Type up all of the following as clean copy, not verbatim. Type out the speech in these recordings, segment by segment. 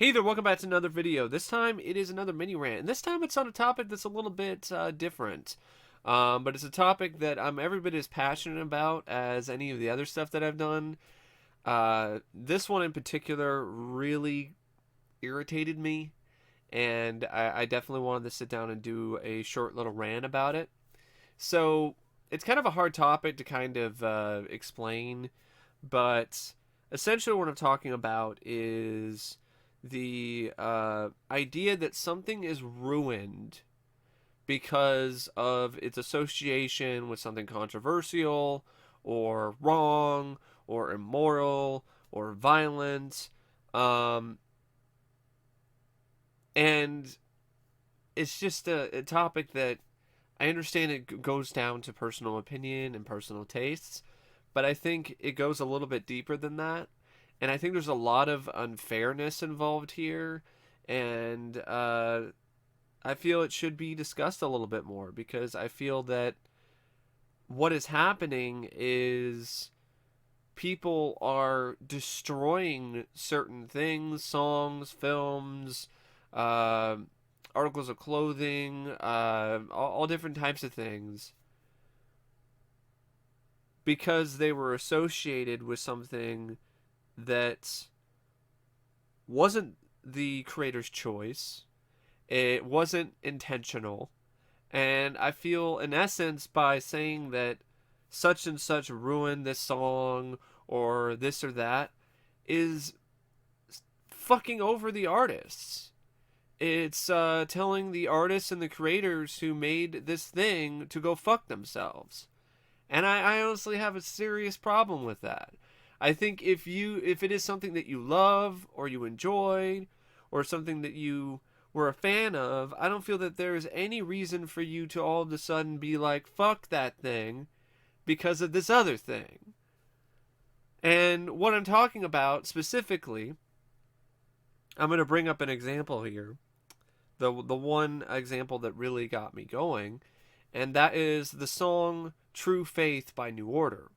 Hey there, welcome back to another video. This time it is another mini rant, and this time it's on a topic that's a little bit different. But it's a topic that I'm every bit as passionate about as any of the other stuff that I've done. This one in particular really irritated me, and I definitely wanted to sit down and do a short little rant about it. So it's kind of a hard topic to kind of explain, but essentially what I'm talking about is the idea that something is ruined because of its association with something controversial or wrong or immoral or violent. Um, and it's just a topic that I understand it goes down to personal opinion and personal tastes, but I think it goes a little bit deeper than that. And I think there's a lot of unfairness involved here, and I feel it should be discussed a little bit more because I feel that what is happening is people are destroying certain things, songs, films, uh, articles of clothing, all different types of things because they were associated with something that wasn't the creator's choice. It wasn't intentional. And I feel, in essence, by saying that such and such ruined this song or this or that, is fucking over the artists. It's telling the artists and the creators who made this thing to go fuck themselves. And I honestly have a serious problem with that. I think if it is something that you love or you enjoyed or something that you were a fan of, I don't feel that there is any reason for you to all of a sudden be like, fuck that thing because of this other thing. And what I'm talking about specifically, I'm going to bring up an example here. The one example that really got me going, and that is the song True Faith by New Order.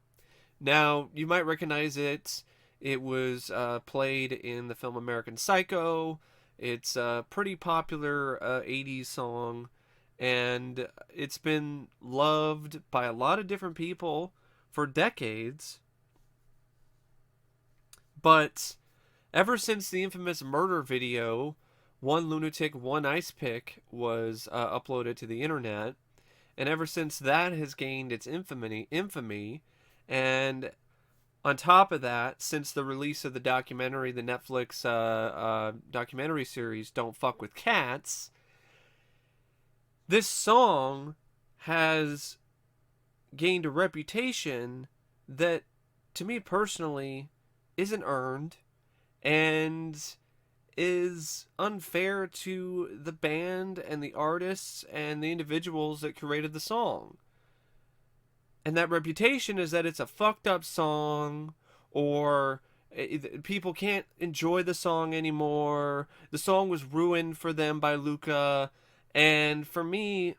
Now, you might recognize it. It was played in the film American Psycho. It's a pretty popular 80s song, and it's been loved by a lot of different people for decades. But ever since the infamous murder video, One Lunatic, One Ice Pick, was uploaded to the internet, and ever since that has gained its infamy, and on top of that, since the release of the documentary, the Netflix documentary series Don't Fuck with Cats, this song has gained a reputation that, to me personally, isn't earned and is unfair to the band and the artists and the individuals that created the song. And that reputation is that it's a fucked up song, or people can't enjoy the song anymore. The song was ruined for them by Luca. And for me,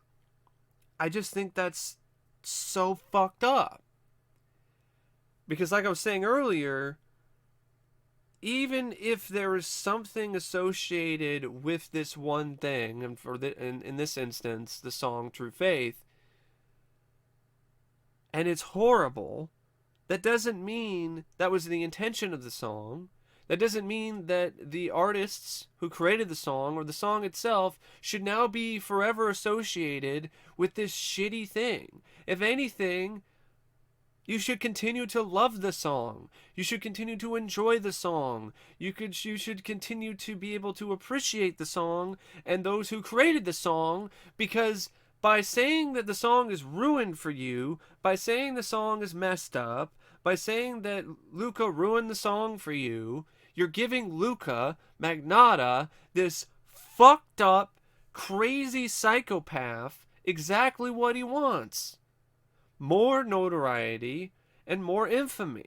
I just think that's so fucked up. Because, like I was saying earlier, even if there is something associated with this one thing, and in this instance, the song True Faith, and it's horrible, that doesn't mean that was the intention of the song. That doesn't mean that the artists who created the song or the song itself should now be forever associated with this shitty thing. If anything, you should continue to love the song. You should continue to enjoy the song. You should continue to be able to appreciate the song and those who created the song, because by saying that the song is ruined for you, by saying the song is messed up, by saying that Luca ruined the song for you, you're giving Luca Magnotta, this fucked up, crazy psychopath, exactly what he wants: more notoriety and more infamy.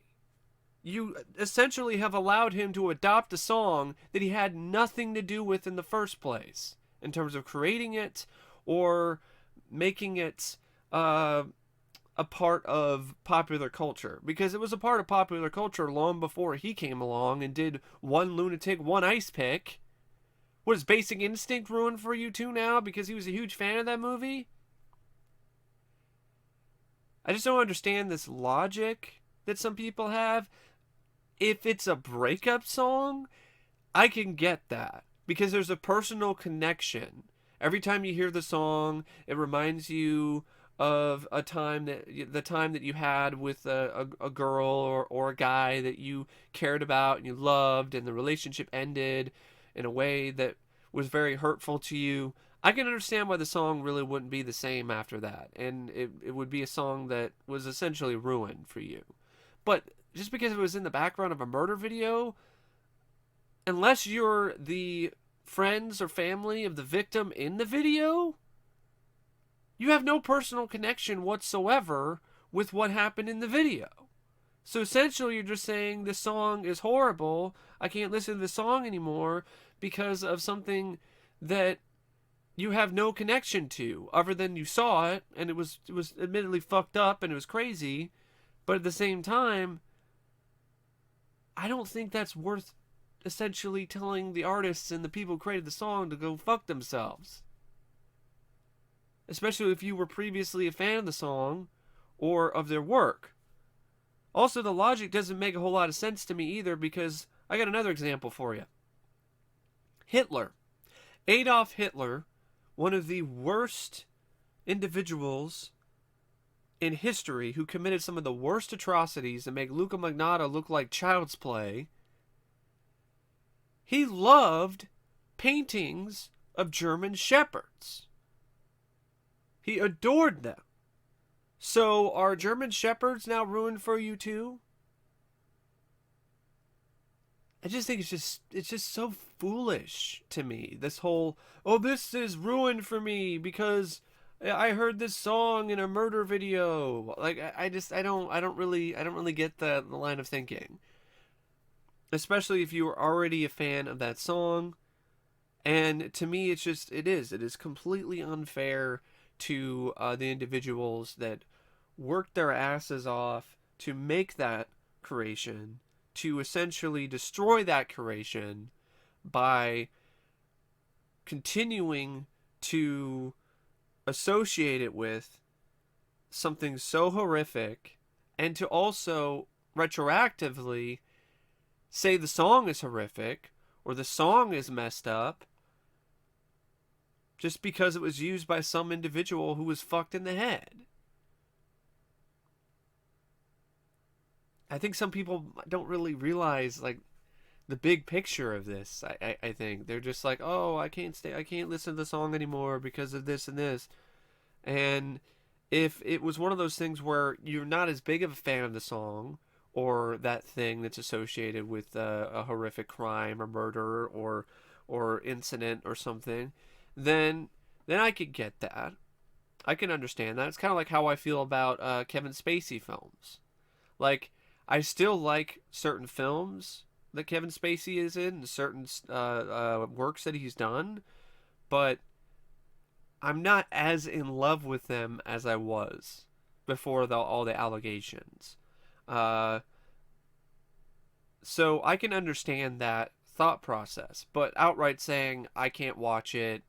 You essentially have allowed him to adopt a song that he had nothing to do with in the first place, in terms of creating it or making it a part of popular culture, because it was a part of popular culture long before he came along and did One Lunatic, One Ice Pick. What is Basic Instinct ruined for you too now because he was a huge fan of that movie? I just don't understand this logic that some people have. If it's a breakup song, I can get that because there's a personal connection. Every time you hear the song, it reminds you of a time that the time that you had with a girl or a guy that you cared about and you loved, and the relationship ended in a way that was very hurtful to you. I can understand why the song really wouldn't be the same after that, and it would be a song that was essentially ruined for you. But just because it was in the background of a murder video, unless you're the friends or family of the victim in the video, you have no personal connection whatsoever with what happened in the video. So essentially, you're just saying this song is horrible. I can't listen to the song anymore because of something that you have no connection to, other than you saw it and it was admittedly fucked up and it was crazy. But at the same time, I don't think that's worth essentially telling the artists and the people who created the song to go fuck themselves. Especially if you were previously a fan of the song or of their work. Also, the logic doesn't make a whole lot of sense to me either, because I got another example for you. Hitler. Adolf Hitler, one of the worst individuals in history who committed some of the worst atrocities that make Luca Magnotta look like child's play. He loved paintings of German shepherds. He adored them. So are German shepherds now ruined for you too? I just think it's just so foolish to me. This whole, oh, this is ruined for me because I heard this song in a murder video. Like I don't really get the line of thinking. Especially if you were already a fan of that song. And to me, it is completely unfair to the individuals that worked their asses off to make that creation, to essentially destroy that creation by continuing to associate it with something so horrific, and to also retroactively say the song is horrific or the song is messed up just because it was used by some individual who was fucked in the head. I think some people don't really realize like the big picture of this. I think they're just like, oh, I can't listen to the song anymore because of this and this. And if it was one of those things where you're not as big of a fan of the song or that thing that's associated with a horrific crime or murder or incident or something, then I could get that. I can understand that. It's kind of like how I feel about Kevin Spacey films. Like, I still like certain films that Kevin Spacey is in, and certain works that he's done, but I'm not as in love with them as I was before all the allegations. Uh, so I can understand that thought process, but outright saying I can't watch it,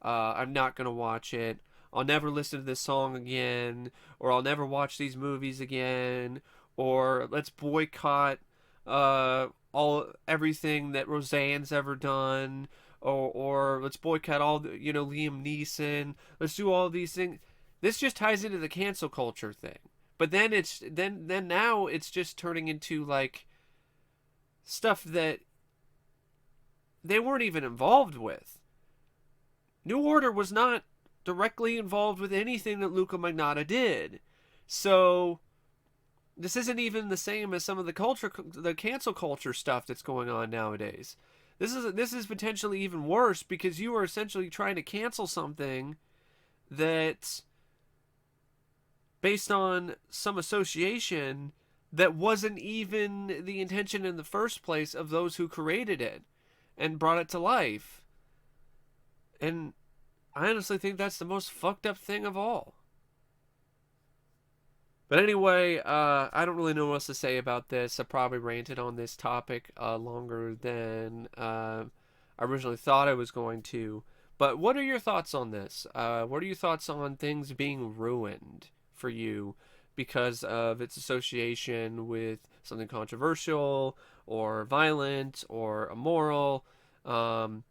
I'm not gonna watch it, I'll never listen to this song again, or I'll never watch these movies again, or let's boycott everything that Roseanne's ever done, or let's boycott all the, Liam Neeson. Let's do all these things. This just ties into the cancel culture thing. But then now it's just turning into like stuff that they weren't even involved with. New Order was not directly involved with anything that Luca Magnotta did. So this isn't even the same as some of the cancel culture stuff that's going on nowadays. This is potentially even worse because you are essentially trying to cancel something that's based on some association that wasn't even the intention in the first place of those who created it and brought it to life. And I honestly think that's the most fucked up thing of all. But anyway, I don't really know what else to say about this. I probably ranted on this topic longer than I I originally thought I was going to. But what are your thoughts on this? What are your thoughts on things being ruined for you because of its association with something controversial or violent or immoral? Um,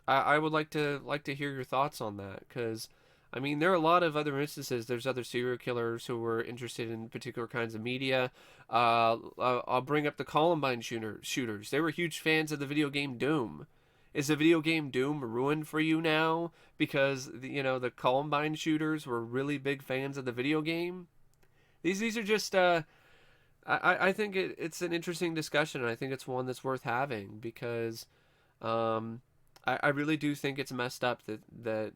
I would like to hear your thoughts on that because I mean there are a lot of other instances. There's other serial killers who were interested in particular kinds of media. I'll bring up the Columbine shooters. They were huge fans of the video game Doom. Is the video game Doom ruined for you now because the Columbine shooters were really big fans of the video game? These are just I think it's an interesting discussion, and I think it's one that's worth having because um, I really do think it's messed up that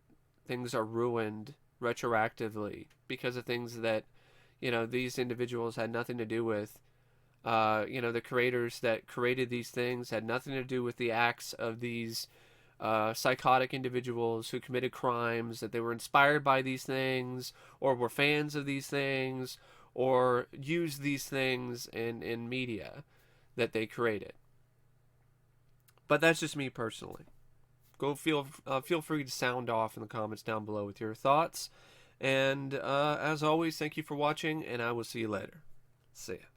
things are ruined retroactively because of things that these individuals had nothing to do with. The creators that created these things had nothing to do with the acts of these psychotic individuals who committed crimes, that they were inspired by these things or were fans of these things or used these things in media that they created. But that's just me personally. Go feel free to sound off in the comments down below with your thoughts. And as always, thank you for watching, and I will see you later. See ya.